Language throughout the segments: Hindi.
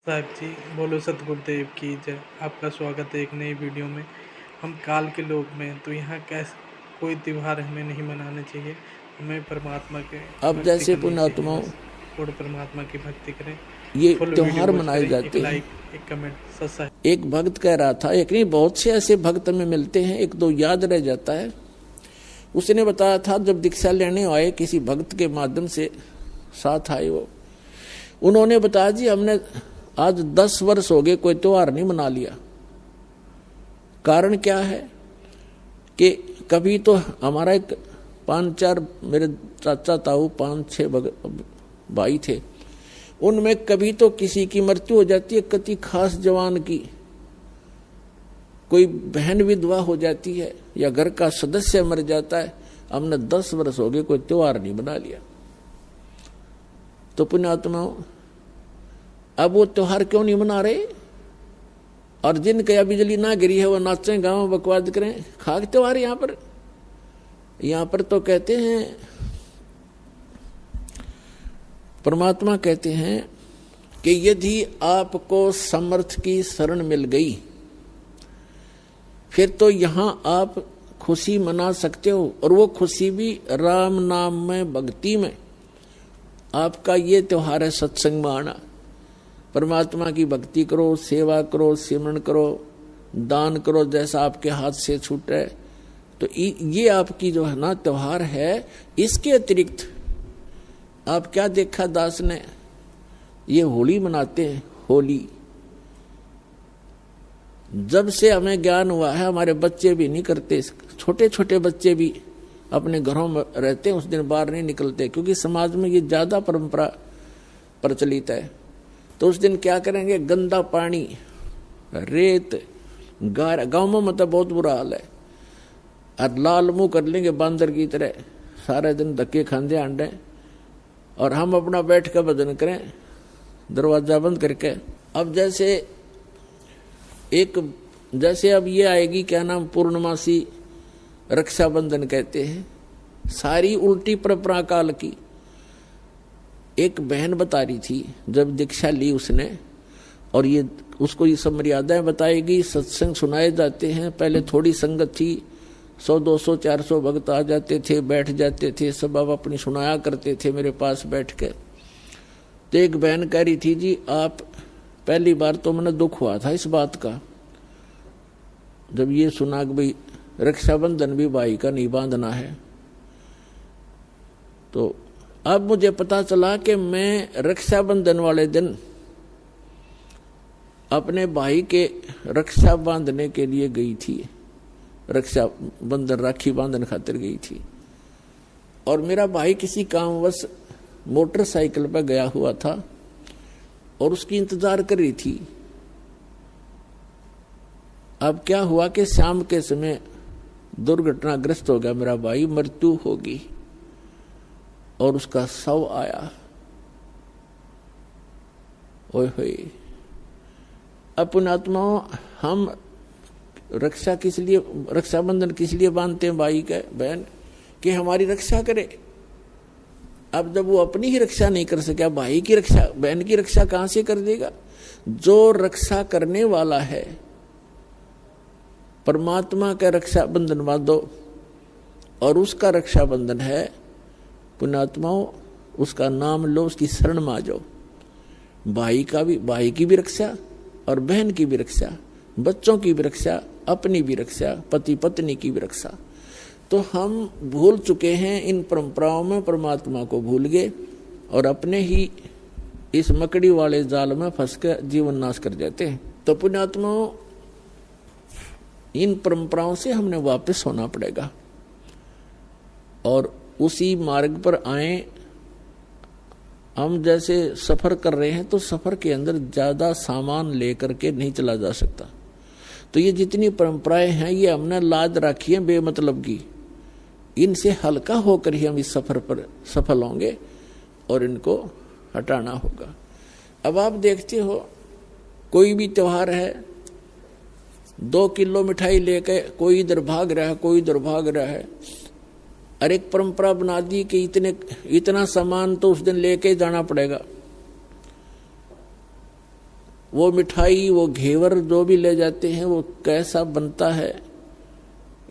साहब जी, बोलो सतगुरुदेव की जय। आपका स्वागत है एक नई वीडियो में। हम काल के लोग में तो यहाँ कैसे कोई त्यौहार हमें नहीं मनाने चाहिए। हमें परमात्मा के अब भक्ति जैसे करनी चाहिए पुण्यात्माओं बस। और परमात्मा की भक्ति करें। ये फुल वीडियो त्योहार वॉच मनाए करें, एक जाते हैं। लाइक, एक कमेंट, सब्सक्राइब। एक भक्त कह रहा था, एक नहीं बहुत से ऐसे भक्त में मिलते हैं, एक दो याद रह जाता है। उसने बताया था जब दीक्षा लेने आए किसी भक्त के माध्यम से साथ आए वो, उन्होंने बताया जी हमने आज 10 वर्ष हो गए कोई त्योहार नहीं मना लिया। कारण क्या है कि कभी तो हमारा एक 5-4 मेरे चाचा ताऊ 5-6 भाई थे, उनमें कभी तो किसी की मृत्यु हो जाती है, किसी खास जवान की, कोई बहन विधवा हो जाती है या घर का सदस्य मर जाता है। हमने 10 वर्ष हो गए कोई त्योहार नहीं बना लिया। तो पुण्यात्माओं, अब वो त्योहार क्यों नहीं मना रहे? और जिनके या बिजली ना गिरी है वो नाचें गाँव बकवाद करें, खाक त्योहार यहां पर तो कहते हैं, परमात्मा कहते हैं कि यदि आपको समर्थ की शरण मिल गई फिर तो यहां आप खुशी मना सकते हो, और वो खुशी भी राम नाम में, भक्ति में। आपका ये त्योहार है सत्संग में आना। परमात्मा की भक्ति करो, सेवा करो, सिमरन करो, दान करो जैसा आपके हाथ से छूटे। तो ये आपकी जो है ना त्योहार है। इसके अतिरिक्त आप क्या देखा दास ने, ये होली मनाते हैं। होली जब से हमें ज्ञान हुआ है, हमारे बच्चे भी नहीं करते, छोटे छोटे बच्चे भी अपने घरों में रहते हैं, उस दिन बाहर नहीं निकलते, क्योंकि समाज में ये ज्यादा परंपरा प्रचलित है। तो उस दिन क्या करेंगे, गंदा पानी, रेत, गाँव में मतलब बहुत बुरा हाल है, और लाल मुंह कर लेंगे बांदर की तरह, सारे दिन धक्के खांदे आंडे, और हम अपना बैठ कर भजन करें दरवाजा बंद करके। अब जैसे अब ये आएगी, क्या नाम, पूर्णमासी, रक्षाबंधन कहते हैं, सारी उल्टी परंपरा काल की। एक बहन बता रही थी जब दीक्षा ली उसने, और ये उसको ये सब मर्यादाएं बताएगी, सत्संग सुनाए जाते हैं। पहले थोड़ी संगत थी, 100, 200, 400 भक्त आ जाते थे, बैठ जाते थे, सब अब अपनी सुनाया करते थे मेरे पास बैठ के। तो एक बहन कह रही थी, जी आप, पहली बार तो मैंने दुख हुआ था इस बात का जब ये सुना कि भाई रक्षाबंधन भी भाई का नहीं बांधना है। तो अब मुझे पता चला कि मैं रक्षाबंधन वाले दिन अपने भाई के रक्षा बांधने के लिए गई थी, रक्षाबंधन राखी बांधन खातिर गई थी, और मेरा भाई किसी कामवश मोटरसाइकिल पर गया हुआ था और उसकी इंतजार कर रही थी। अब क्या हुआ कि शाम के समय दुर्घटनाग्रस्त हो गया मेरा भाई, मृत्यु होगी, और उसका शव आया। ओए होए, अब पुण्यात्माओं, हम रक्षाबंधन किस लिए बांधते हैं भाई का, बहन, कि हमारी रक्षा करे। अब जब वो अपनी ही रक्षा नहीं कर सका, भाई की रक्षा, बहन की रक्षा कहां से कर देगा? जो रक्षा करने वाला है परमात्मा का रक्षाबंधन बांधो, और उसका रक्षाबंधन है पुण्यात्माओं, उसका नाम लो, उसकी शरण में आ जाओ। भाई की भी रक्षा और बहन की भी रक्षा, बच्चों की भी रक्षा, अपनी भी रक्षा, पति पत्नी की भी रक्षा। तो हम भूल चुके हैं इन परंपराओं में, परमात्मा को भूल गए और अपने ही इस मकड़ी वाले जाल में फंस कर जीवन नाश कर जाते हैं। तो पुण्यात्माओं, इन परंपराओं से हमने वापस होना पड़ेगा और उसी मार्ग पर आए। हम जैसे सफर कर रहे हैं तो सफर के अंदर ज्यादा सामान लेकर के नहीं चला जा सकता। तो ये जितनी परंपराएं हैं ये हमने लाद रखी है बेमतलब की, इनसे हल्का होकर ही हम इस सफर पर सफल होंगे और इनको हटाना होगा। अब आप देखते हो, कोई भी त्योहार है, 2 किलो मिठाई लेके कोई इधर भाग रहा है, कोई इधर भाग रहा है, और एक परंपरा बना दी कि इतना सामान तो उस दिन लेके जाना पड़ेगा। वो मिठाई, वो घेवर जो भी ले जाते हैं वो कैसा बनता है,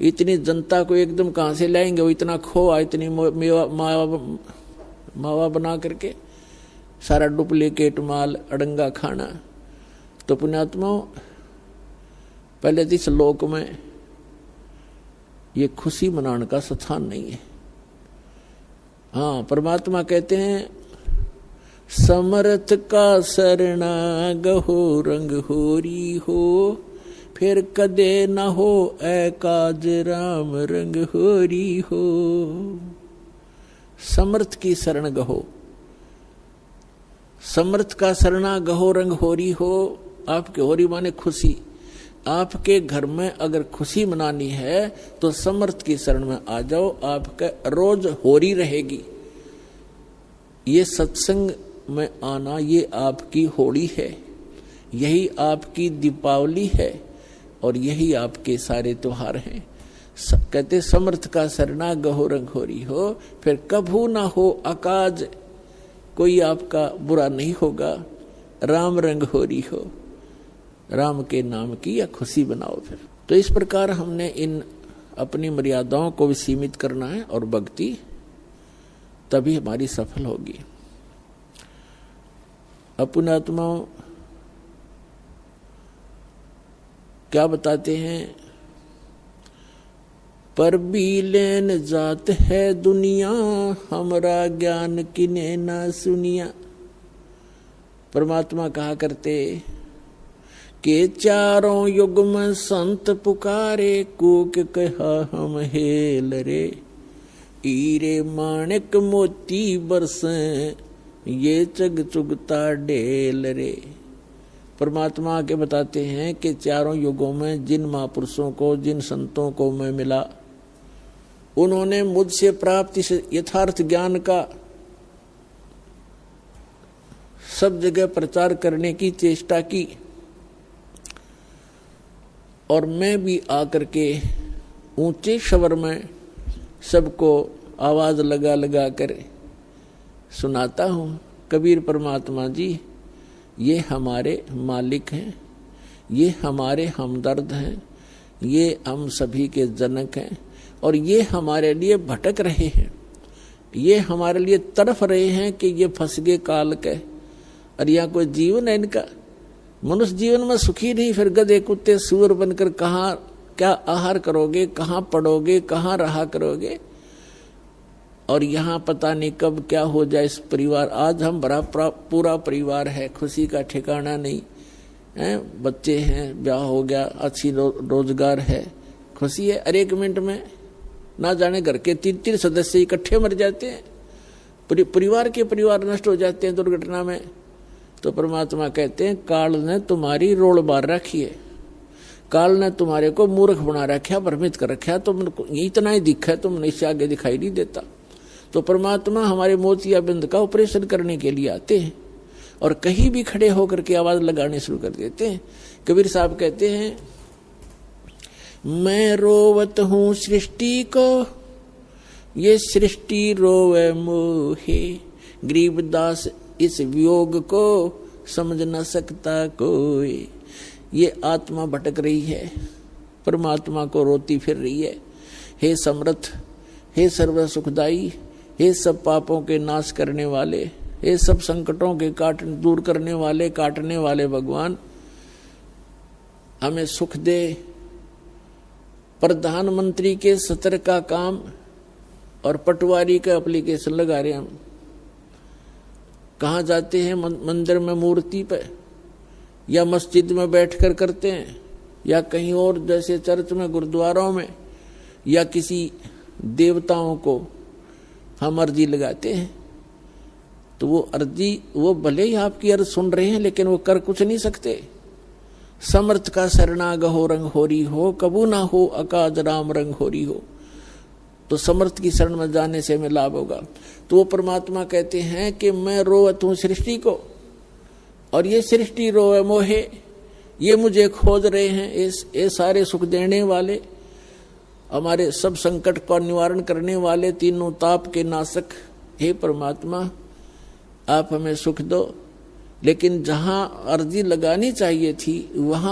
इतनी जनता को एकदम कहाँ से लाएंगे, वो इतना खोआ, इतनी मावा बना करके सारा डुप्लीकेट माल, अड़ंगा खाना। तो पुण्यात्माओं, पहले तो इस लोक में ये खुशी मनाने का स्थान नहीं है। हाँ, परमात्मा कहते हैं समर्थ का शरणा गहो रंग होरी हो, फिर कदे न हो एकाज राम रंग होरी हो। समर्थ की शरण गहो, समर्थ का शरणा गहो रंग होरी हो। आपके होरी माने खुशी। आपके घर में अगर खुशी मनानी है तो समर्थ की शरण में आ जाओ, आपका रोज होरी रहेगी। ये सत्संग में आना, ये आपकी होली है, यही आपकी दीपावली है और यही आपके सारे त्योहार हैं। कहते समर्थ का शरणा गहो रंग होरी हो, फिर कभू ना हो अकाज, कोई आपका बुरा नहीं होगा। राम रंग होरी हो, राम के नाम की या खुशी बनाओ। फिर तो इस प्रकार हमने इन अपनी मर्यादाओं को भी सीमित करना है और भक्ति तभी हमारी सफल होगी। पुण्यात्माओं क्या बताते हैं, पर भी लेन जात है दुनिया, हमरा ज्ञान किने ना सुनिया। परमात्मा कहा करते के चारों युग में संत पुकारे, कूक कहा हम हेल रे, हीरे माणिक मोती बरसें, ये चग चुगता ढेल रे। परमात्मा के बताते हैं कि चारों युगों में जिन महापुरुषों को, जिन संतों को मैं मिला, उन्होंने मुझसे प्राप्त इस यथार्थ ज्ञान का सब जगह प्रचार करने की चेष्टा की, और मैं भी आकर के ऊंचे स्वर में सबको आवाज लगा लगा कर सुनाता हूँ। कबीर परमात्मा जी ये हमारे मालिक हैं, ये हमारे हमदर्द हैं, ये हम सभी के जनक हैं, और ये हमारे लिए भटक रहे हैं, ये हमारे लिए तड़फ रहे हैं कि ये फंस गए काल के। और यहाँ कोई जीवन है इनका? मनुष्य जीवन में सुखी नहीं, फिर गधे कुत्ते सूअर बनकर कहाँ क्या आहार करोगे, कहाँ पढ़ोगे, कहाँ रहा करोगे। और यहाँ पता नहीं कब क्या हो जाए इस परिवार। आज हम बड़ा पूरा परिवार है, खुशी का ठिकाना नहीं है, बच्चे हैं, ब्याह हो गया, अच्छी रोजगार है, खुशी है। अरे एक मिनट में ना जाने घर के 3-3 सदस्य इकट्ठे मर जाते हैं, परिवार के परिवार नष्ट हो जाते हैं दुर्घटना में। तो परमात्मा कहते हैं काल ने तुम्हारी रोल बार रखी है, काल ने तुम्हारे को मूर्ख बना रखा, भ्रमित कर रखा, तुम इतना ही दिखा, तुमने इससे आगे दिखाई नहीं देता। तो परमात्मा हमारे मोतियाबिंद का ऑपरेशन करने के लिए आते हैं और कहीं भी खड़े होकर के आवाज लगाने शुरू कर देते हैं। कबीर साहब कहते हैं मैं रोवत हूँ सृष्टि को, ये सृष्टि रोवे मोहे, गरीबदास इस वियोग को समझ न सकता कोई। ये आत्मा भटक रही है, परमात्मा को रोती फिर रही है। हे समर्थ, हे सर्व सुखदाई, हे सब पापों के नाश करने वाले, हे सब संकटों के दूर करने वाले, काटने वाले भगवान, हमें सुख दे। प्रधानमंत्री के सत्र का काम और पटवारी का एप्लीकेशन लगा रहे हम। कहाँ जाते हैं? मंदिर में मूर्ति पे, या मस्जिद में बैठकर करते हैं, या कहीं और जैसे चर्च में, गुरुद्वारों में, या किसी देवताओं को हम अर्जी लगाते हैं। तो वो अर्जी, वो भले ही आपकी अर्ज सुन रहे हैं लेकिन वो कर कुछ नहीं सकते। समर्थ का शरणा गहो रंग होरी हो, कबू ना हो अकाज राम रंग होरी हो। तो समर्थ की शरण में जाने से हमें लाभ होगा। तो वो परमात्मा कहते हैं कि मैं रोवत हूँ सृष्टि को, और ये सृष्टि रोवे मोहे, ये मुझे खोज रहे हैं। ये सारे सुख देने वाले, हमारे सब संकट का निवारण करने वाले, तीनों ताप के नाशक, हे परमात्मा आप हमें सुख दो। लेकिन जहां अर्जी लगानी चाहिए थी वहां